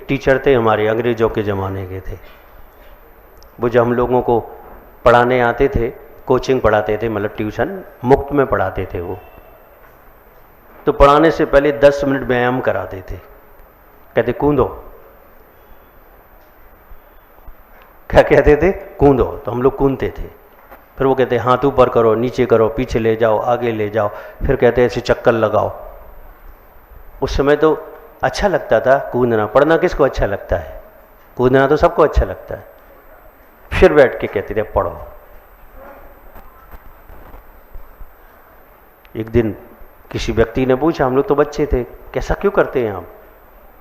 एक टीचर थे हमारे, अंग्रेज़ों के ज़माने के थे। वो जब हम लोगों को पढ़ाने आते थे, कोचिंग पढ़ाते थे, मतलब ट्यूशन मुफ्त में पढ़ाते थे वो। तो पढ़ाने से पहले 10 मिनट व्यायाम कराते थे। कहते कूदो, क्या कहते थे? कूदो। तो हम लोग कूदते थे। फिर वो कहते हाथ ऊपर करो, नीचे करो, पीछे ले जाओ, आगे ले जाओ। फिर कहते ऐसे चक्कर लगाओ। उस समय तो अच्छा लगता था कूदना। पढ़ना किसको अच्छा लगता है? कूदना तो सबको अच्छा लगता है। फिर बैठ के कहते थे पढ़ो। एक दिन किसी व्यक्ति ने पूछा, हम लोग तो बच्चे थे, कैसा क्यों करते हैं आप?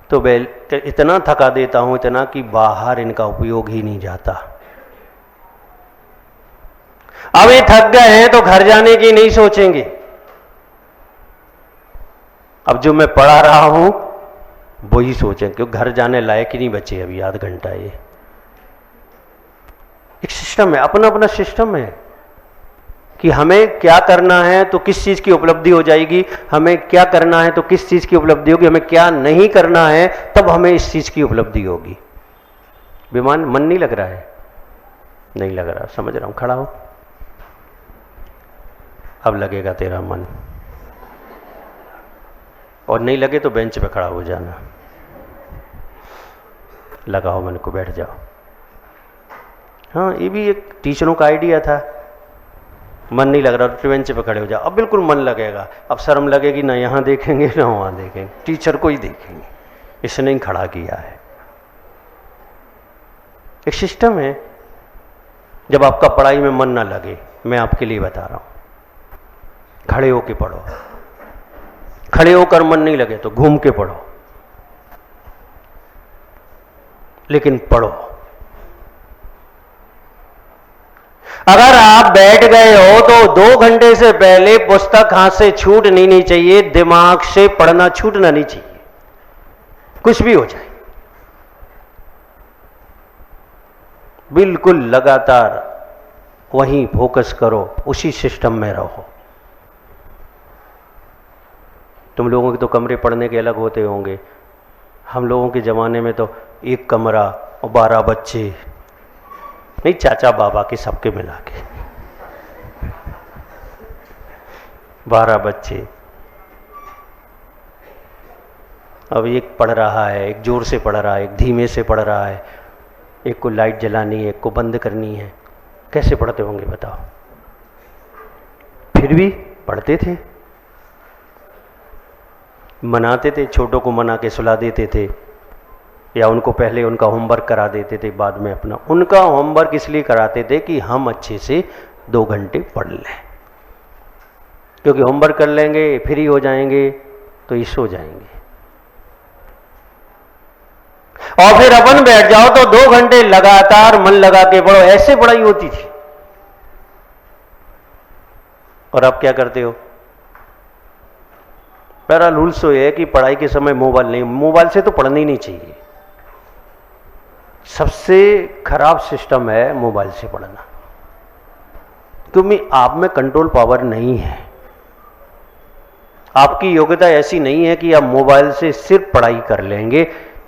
तो इतना थका देता हूं, इतना कि बाहर इनका उपयोग ही नहीं जाता। अब ये थक गए हैं तो घर जाने की नहीं सोचेंगे। अब जो मैं पढ़ा रहा हूं वो ही सोचें, क्योंकि घर जाने लायक ही नहीं बचे अभी आध घंटा। ये एक सिस्टम है, अपना अपना सिस्टम है कि हमें क्या करना है तो किस चीज की उपलब्धि हो जाएगी, हमें क्या करना है तो किस चीज की उपलब्धि होगी, हमें क्या नहीं करना है तब हमें इस चीज की उपलब्धि होगी। विमान मन नहीं लग रहा है? नहीं लग रहा, समझ रहा हूं। खड़ा हो, अब लगेगा तेरा मन। और नहीं लगे तो बेंच पे खड़ा हो जाना। लगाओ मन को, बैठ जाओ। हाँ, ये भी एक टीचरों का आइडिया था। मन नहीं लग रहा तो बेंच पे खड़े हो जाओ। अब बिल्कुल मन लगेगा। अब शर्म लगेगी, ना यहाँ देखेंगे ना वहाँ देखेंगे, टीचर को ही देखेंगे, इसने ही खड़ा किया है। एक सिस्टम है। जब आपका पढ़ाई में मन ना लगे, मैं आपके लिए बता रहा हूं, खड़े होके पढ़ो। खड़े होकर मन नहीं लगे तो घूम के पढ़ो, लेकिन पढ़ो। अगर आप बैठ गए हो तो 2 घंटे से पहले पुस्तक हाथ से छूटनी नहीं चाहिए, दिमाग से पढ़ना छूटना नहीं चाहिए, कुछ भी हो जाए। बिल्कुल लगातार वहीं फोकस करो, उसी सिस्टम में रहो। तुम लोगों के तो कमरे पढ़ने के अलग होते होंगे। हम लोगों के ज़माने में तो एक कमरा और 12 बच्चे, नहीं चाचा बाबा के सबके मिला के 12 बच्चे। अब एक पढ़ रहा है, एक जोर से पढ़ रहा है, एक धीमे से पढ़ रहा है, एक को लाइट जलानी है, एक को बंद करनी है। कैसे पढ़ते होंगे बताओ? फिर भी पढ़ते थे, मनाते थे, छोटों को मना के सुला देते थे, या उनको पहले उनका होमवर्क करा देते थे, बाद में अपना। उनका होमवर्क इसलिए कराते थे कि हम अच्छे से 2 घंटे पढ़ लें, क्योंकि होमवर्क कर लेंगे, फ्री हो जाएंगे तो ये सो जाएंगे। और फिर अपन बैठ जाओ तो 2 घंटे लगातार मन लगा के पढ़ो। ऐसे पढ़ाई होती थी। और अब क्या करते हो? पहला रूल्स तो ये है कि पढ़ाई के समय मोबाइल नहीं, मोबाइल से तो पढ़ना ही नहीं चाहिए। सबसे खराब सिस्टम है मोबाइल से पढ़ना, क्योंकि आप में कंट्रोल पावर नहीं है। आपकी योग्यता ऐसी नहीं है कि आप मोबाइल से सिर्फ पढ़ाई कर लेंगे,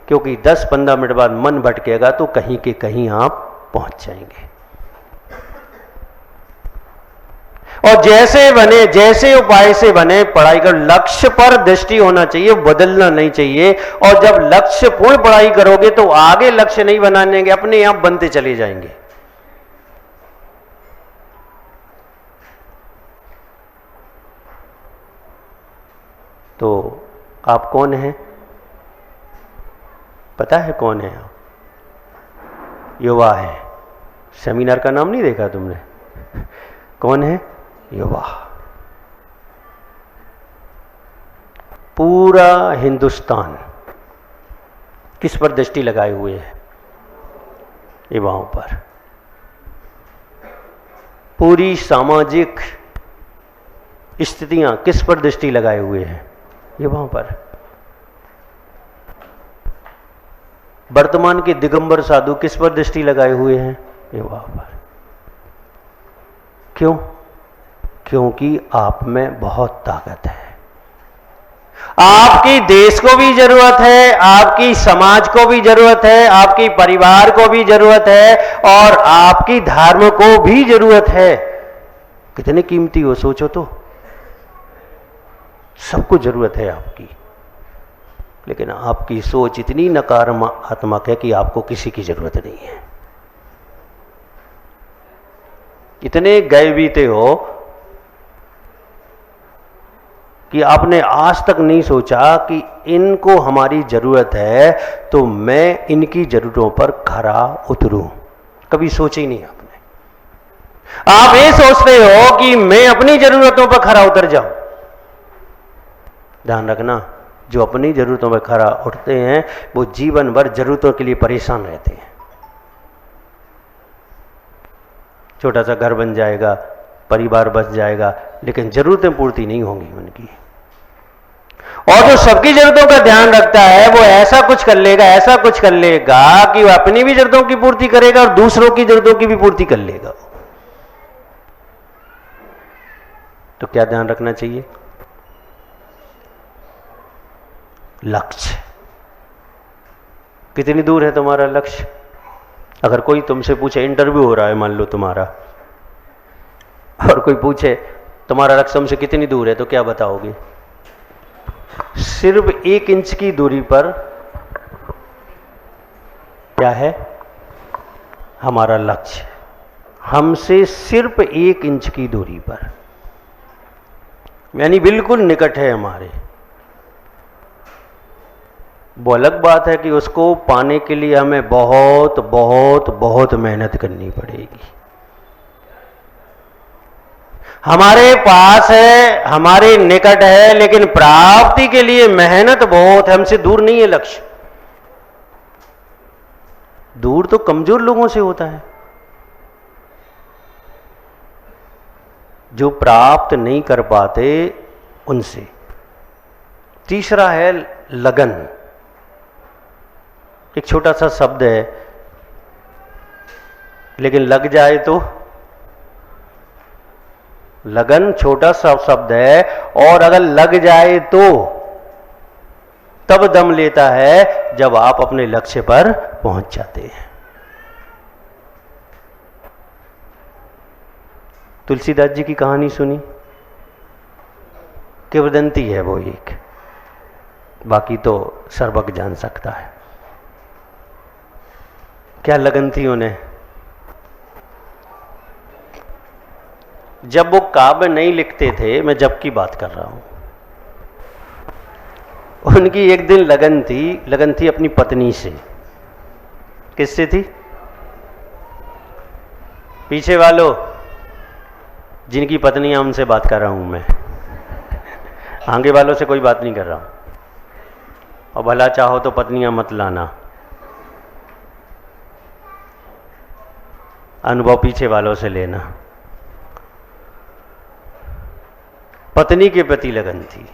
क्योंकि 10-15 मिनट बाद मन भटकेगा तो कहीं के कहीं आप पहुंच जाएंगे। और जैसे बने, जैसे उपाय से बने, पढ़ाई का लक्ष्य पर दृष्टि होना चाहिए, बदलना नहीं चाहिए। और जब लक्ष्य पूर्ण पढ़ाई करोगे तो आगे लक्ष्य नहीं बनाने के, अपने आप बनते चले जाएंगे। तो आप कौन हैं? पता है कौन है आप? युवा है। सेमिनार का नाम नहीं देखा तुमने? कौन है? युवा। पूरा हिंदुस्तान किस पर दृष्टि लगाए हुए है? युवाओं पर। पूरी सामाजिक स्थितियां किस पर दृष्टि लगाए हुए हैं? युवाओं पर। वर्तमान के दिगंबर साधु किस पर दृष्टि लगाए हुए हैं? युवाओं पर। क्यों? क्योंकि आप में बहुत ताकत है। आपकी देश को भी जरूरत है, आपकी समाज को भी जरूरत है, आपकी परिवार को भी जरूरत है और आपकी धर्म को भी जरूरत है। कितने कीमती हो सोचो तो, सबको जरूरत है आपकी। लेकिन आपकी सोच इतनी नकारात्मक है कि आपको किसी की जरूरत नहीं है। इतने गए बीते हो कि आपने आज तक नहीं सोचा कि इनको हमारी जरूरत है तो मैं इनकी जरूरतों पर खरा उतरूं। कभी सोचा ही नहीं आपने। आप ये सोचते हो कि मैं अपनी जरूरतों पर खरा उतर जाऊं। ध्यान रखना, जो अपनी जरूरतों पर खरा उठते हैं वो जीवन भर जरूरतों के लिए परेशान रहते हैं। छोटा सा घर बन जाएगा, परिवार बच जाएगा, लेकिन जरूरतें पूर्ति नहीं होंगी उनकी। और जो सबकी जरूरतों का ध्यान रखता है वो ऐसा कुछ कर लेगा, ऐसा कुछ कर लेगा कि वो अपनी भी जरूरतों की पूर्ति करेगा और दूसरों की जरूरतों की भी पूर्ति कर लेगा। तो क्या ध्यान रखना चाहिए? लक्ष्य। कितनी दूर है तुम्हारा लक्ष्य? अगर कोई तुमसे पूछे, इंटरव्यू हो रहा है मान लो तुम्हारा, और कोई पूछे तुम्हारा लक्ष्य हमसे कितनी दूर है, तो क्या बताओगे? सिर्फ 1 इंच की दूरी पर क्या है हमारा लक्ष्य, हमसे सिर्फ 1 इंच की दूरी पर, यानी बिल्कुल निकट है हमारे। वो अलग बात है कि उसको पाने के लिए हमें बहुत बहुत बहुत मेहनत करनी पड़ेगी। हमारे पास है, हमारे निकट है, लेकिन प्राप्ति के लिए मेहनत बहुत है, हमसे दूर नहीं है लक्ष्य। दूर तो कमजोर लोगों से होता है, जो प्राप्त नहीं कर पाते उनसे। तीसरा है लगन। एक छोटा सा शब्द है, लेकिन लग जाए तो, लगन छोटा सा शब्द है और अगर लग जाए तो तब दम लेता है जब आप अपने लक्ष्य पर पहुंच जाते हैं। तुलसीदास जी की कहानी सुनी? किंवदंती है वो एक, बाकी तो सर्वज्ञ जान सकता है। क्या लगन थी उन्हें? जब वो काव्य नहीं लिखते थे, मैं जब की बात कर रहा हूं, उनकी एक दिन लगन थी अपनी पत्नी से। किससे थी? पीछे वालों, जिनकी पत्नियां, उनसे बात कर रहा हूं मैं, आगे वालों से कोई बात नहीं कर रहा हूं। और भला चाहो तो पत्नियां मत लाना, अनुभव पीछे वालों से लेना। पत्नी के प्रति लगन थी।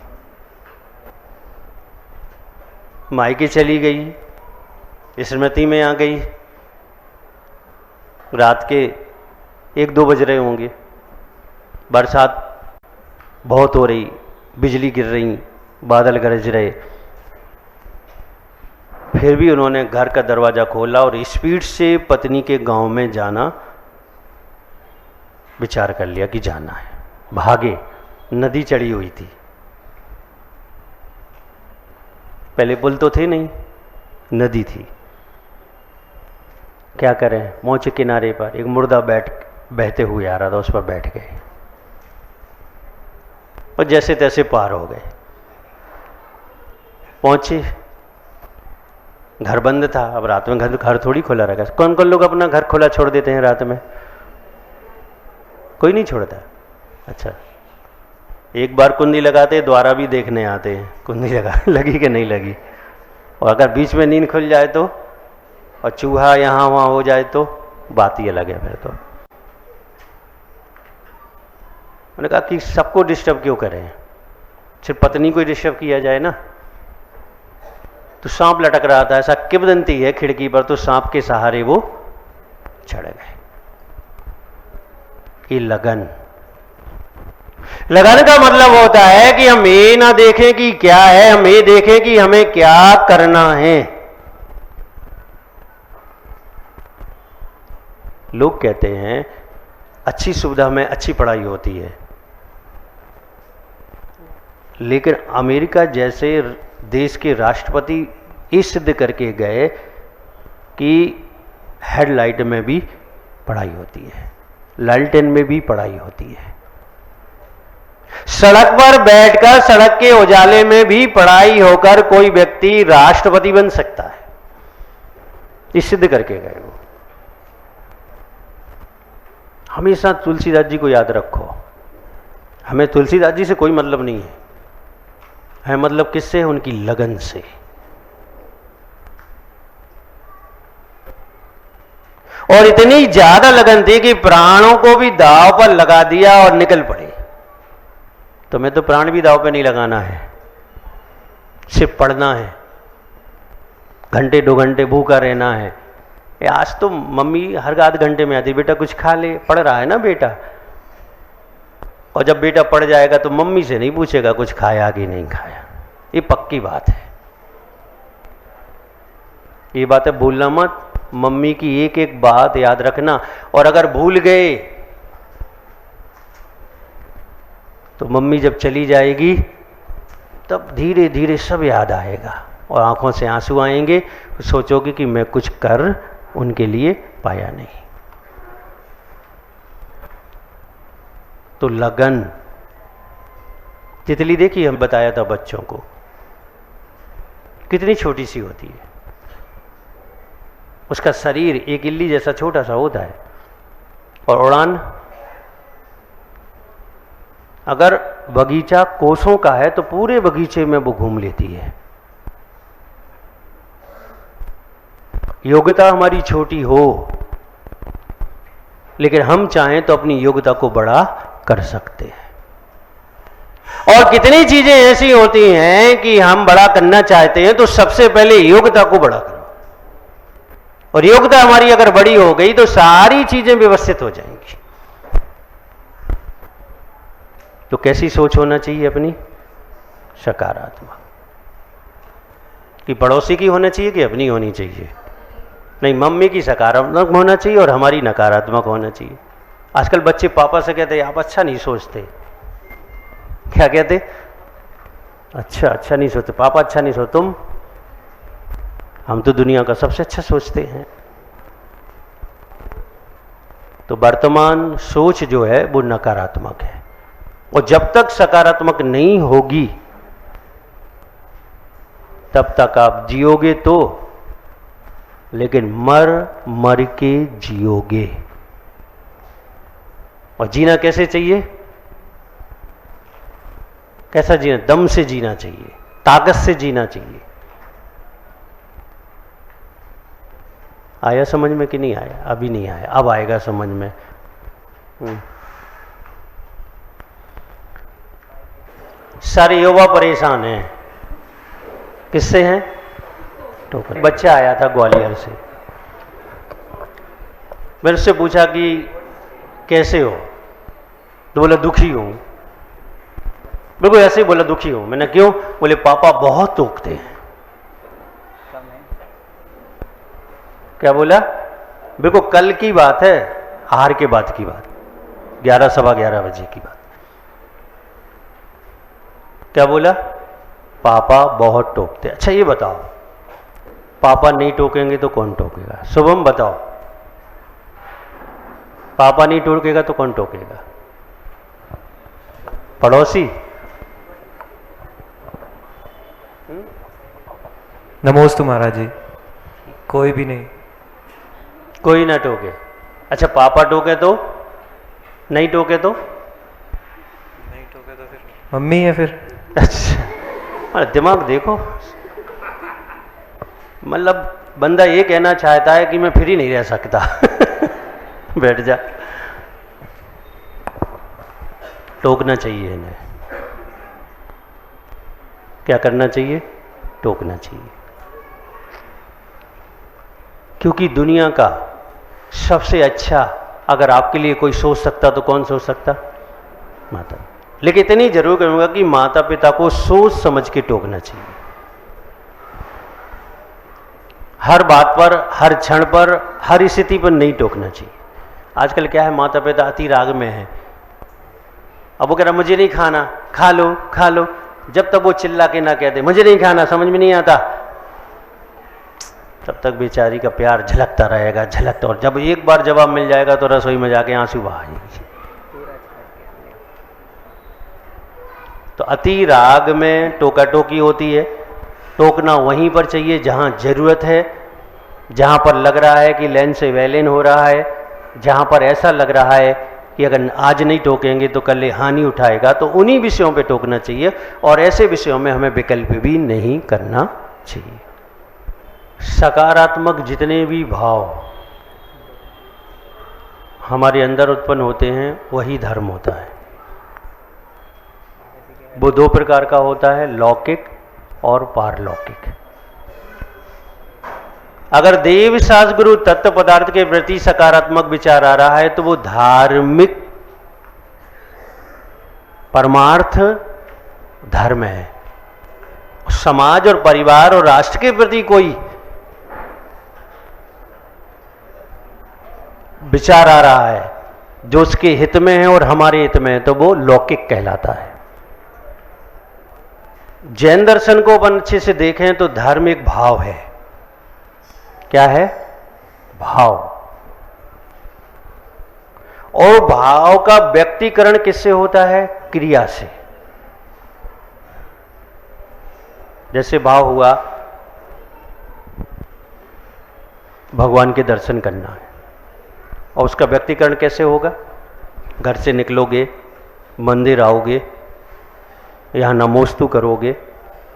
मायके चली गई, स्मृति में आ गई, रात के 1-2 बज रहे होंगे, बरसात बहुत हो रही, बिजली गिर रही, बादल गरज रहे, फिर भी उन्होंने घर का दरवाज़ा खोला और स्पीड से पत्नी के गांव में जाना विचार कर लिया कि जाना है। भागे, नदी चढ़ी हुई थी, पहले पुल तो थे नहीं, नदी थी। क्या करें, मोचे किनारे पर एक मुर्दा बहते हुए आ रहा था, उस पर बैठ गए और जैसे तैसे पार हो गए। पहुंचे, घर बंद था, अब रात में घर थोड़ी खुला रहेगा। कौन कौन लोग अपना घर खुला छोड़ देते हैं रात में? कोई नहीं छोड़ता। अच्छा, एक बार कुंडी लगाते, द्वारा भी देखने आते हैं कुंडी लगी कि नहीं लगी। और अगर बीच में नींद खुल जाए तो, और चूहा यहाँ वहाँ हो जाए तो बात ही अलग है। फिर तो मैंने कहा कि सबको डिस्टर्ब क्यों करें, सिर्फ पत्नी को डिस्टर्ब किया जाए ना। तो सांप लटक रहा था, ऐसा किंवदंती है खिड़की पर, तो सांप के सहारे वो चढ़ गए। ये लगन। लगन का मतलब होता है कि हम ये ना देखें कि क्या है, हम ये देखें कि हमें क्या करना है। लोग कहते हैं अच्छी सुविधा में अच्छी पढ़ाई होती है, लेकिन अमेरिका जैसे देश के राष्ट्रपति ये सिद्ध करके गए कि हेडलाइट में भी पढ़ाई होती है, लालटेन में भी पढ़ाई होती है, सड़क पर बैठकर सड़क के उजाले में भी पढ़ाई होकर कोई व्यक्ति राष्ट्रपति बन सकता है। ये सिद्ध करके गए वो। हमेशा तुलसीदास जी को याद रखो। हमें तुलसीदास जी से कोई मतलब नहीं है, है मतलब किससे? उनकी लगन से। और इतनी ज्यादा लगन थी कि प्राणों को भी दांव पर लगा दिया और निकल पड़े। तो मैं तो प्राण भी दांव पे नहीं लगाना है, सिर्फ पढ़ना है, घंटे 2 घंटे भूखा रहना है। आज तो मम्मी हर आध घंटे में आती, बेटा कुछ खा ले, पढ़ रहा है ना बेटा। और जब बेटा पढ़ जाएगा तो मम्मी से नहीं पूछेगा कुछ खाया कि नहीं खाया। ये पक्की बात है, ये बात है, भूलना मत। मम्मी की एक एक बात याद रखना, और अगर भूल गए तो मम्मी जब चली जाएगी तब धीरे धीरे सब याद आएगा और आंखों से आंसू आएंगे। सोचोगे कि मैं कुछ कर उनके लिए पाया नहीं। तो लगन, तितली देखी, हम बताया था बच्चों को, कितनी छोटी सी होती है, उसका शरीर एक इल्ली जैसा छोटा सा होता है, और उड़ान, अगर बगीचा कोसों का है तो पूरे बगीचे में वो घूम लेती है। योग्यता हमारी छोटी हो, लेकिन हम चाहें तो अपनी योग्यता को बड़ा कर सकते हैं। और कितनी चीजें ऐसी होती हैं कि हम बड़ा करना चाहते हैं तो सबसे पहले योग्यता को बड़ा करो, और योग्यता हमारी अगर बड़ी हो गई तो सारी चीजें व्यवस्थित हो जाएंगी। तो कैसी सोच होना चाहिए अपनी? सकारात्मक। कि पड़ोसी की होना चाहिए कि अपनी होनी चाहिए? नहीं, मम्मी की सकारात्मक होना चाहिए और हमारी नकारात्मक होना चाहिए। आजकल बच्चे पापा से कहते हैं आप अच्छा नहीं सोचते। क्या कहते? अच्छा नहीं सोचते, पापा अच्छा नहीं सोचते, तुम? हम तो दुनिया का सबसे अच्छा सोचते हैं। तो वर्तमान सोच जो है वो नकारात्मक है, और जब तक सकारात्मक नहीं होगी तब तक आप जियोगे तो, लेकिन मर मर के जियोगे। और जीना कैसे चाहिए? कैसा जीना? दम से जीना चाहिए, ताकत से जीना चाहिए। आया समझ में कि नहीं आया? अभी नहीं आया, अब आएगा समझ में। सारे युवा परेशान हैं। किससे हैं? टोकर। बच्चा आया था ग्वालियर से, मैंने उससे पूछा कि कैसे हो? तो बोला दुखी हूं। बिल्कुल ऐसे ही बोला, दुखी हूं। मैंने क्यों? बोले पापा बहुत टोकते हैं। क्या बोला? बिल्कुल कल की बात है, आहार के बाद की बात, 11 सवा 11 बजे की बात। क्या बोला? पापा बहुत टोकते। अच्छा ये बताओ, पापा नहीं टोकेंगे तो कौन टोकेगा? शुभम बताओ, पापा नहीं टोकेगा तो कौन टोकेगा? पड़ोसी? नमोस्तु महाराज जी। कोई भी नहीं। कोई ना टोके। अच्छा पापा टोके तो? नहीं टोके तो? नहीं टोके तो फिर मम्मी है फिर। अच्छा, अरे दिमाग देखो, मतलब बंदा ये कहना चाहता है कि मैं फ्री नहीं रह सकता। बैठ जा। टोकना चाहिए इन्हें। क्या करना चाहिए? टोकना चाहिए। क्योंकि दुनिया का सबसे अच्छा अगर आपके लिए कोई सोच सकता तो कौन सोच सकता? माता। लेकिन इतनी जरूर कहूंगा कि माता पिता को सोच समझ के टोकना चाहिए। हर बात पर, हर क्षण पर, हर स्थिति पर नहीं टोकना चाहिए। आजकल क्या है, माता पिता अति राग में है। अब वो कह रहा मुझे नहीं खाना, खा लो खा लो, जब तक वो चिल्ला के ना कहते मुझे नहीं खाना, समझ में नहीं आता, तब तक बेचारी का प्यार झलकता रहेगा, झलकता। और जब एक बार जवाब मिल जाएगा तो रसोई में जाके आंसू बहा जाएगी। तो अति राग में टोका टोकी होती है। टोकना वहीं पर चाहिए जहां जरूरत है, जहां पर लग रहा है कि लेन से वैलेन हो रहा है, जहां पर ऐसा लग रहा है कि अगर आज नहीं टोकेंगे तो कल हानि उठाएगा, तो उन्हीं विषयों पे टोकना चाहिए। और ऐसे विषयों में हमें विकल्प भी नहीं करना चाहिए। सकारात्मक जितने भी भाव हमारे अंदर उत्पन्न होते हैं वही धर्म होता है। वो दो प्रकार का होता है, लौकिक और पारलौकिक। अगर देव शास्त्र गुरु तत्व पदार्थ के प्रति सकारात्मक विचार आ रहा है तो वो धार्मिक परमार्थ धर्म है। समाज और परिवार और राष्ट्र के प्रति कोई विचार आ रहा है जो उसके हित में है और हमारे हित में है, तो वो लौकिक कहलाता है। जैन दर्शन को अपन अच्छे से देखें तो धर्म एक भाव है। क्या है? भाव। और भाव का व्यक्तीकरण किससे होता है? क्रिया से। जैसे भाव हुआ भगवान के दर्शन करना है, और उसका व्यक्तीकरण कैसे होगा? घर से निकलोगे, मंदिर आओगे, यहाँ नमोस्तु करोगे,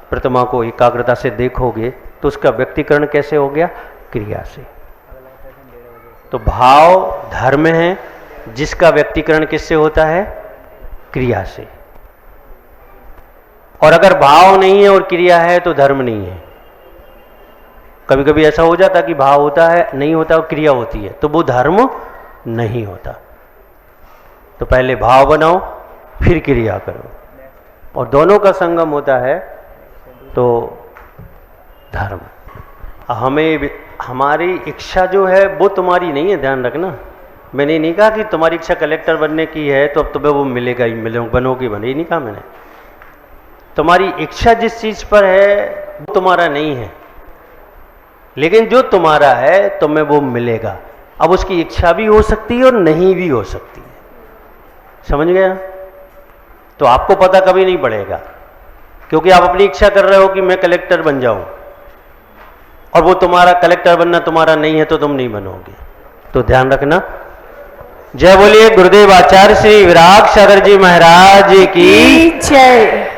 प्रतिमा को एकाग्रता से देखोगे, तो उसका व्यक्तीकरण कैसे हो गया? क्रिया से। तो भाव धर्म है जिसका व्यक्तीकरण किससे होता है? क्रिया से। और अगर भाव नहीं है और क्रिया है तो धर्म नहीं है। कभी कभी ऐसा हो जाता कि भाव होता है, नहीं होता, और क्रिया होती है, तो वो धर्म नहीं होता। तो पहले भाव बनाओ फिर क्रिया करो, और दोनों का संगम होता है तो धर्म। हमें हमारी इच्छा जो है वो तुम्हारी नहीं है, ध्यान रखना। मैंने नहीं कहा कि तुम्हारी इच्छा कलेक्टर बनने की है तो अब तुम्हें वो मिलेगा ही, बनोगी बने, नहीं कहा मैंने। तुम्हारी इच्छा जिस चीज पर है वो तुम्हारा नहीं है, लेकिन जो तुम्हारा है तुम्हें वो मिलेगा। अब उसकी इच्छा भी हो सकती है और नहीं भी हो सकती है, समझ गया? तो आपको पता कभी नहीं पड़ेगा, क्योंकि आप अपनी इच्छा कर रहे हो कि मैं कलेक्टर बन जाऊं, और वो तुम्हारा कलेक्टर बनना तुम्हारा नहीं है तो तुम नहीं बनोगे। तो ध्यान रखना। जय बोलिए गुरुदेव आचार्य श्री विराग सागर जी महाराज की जय।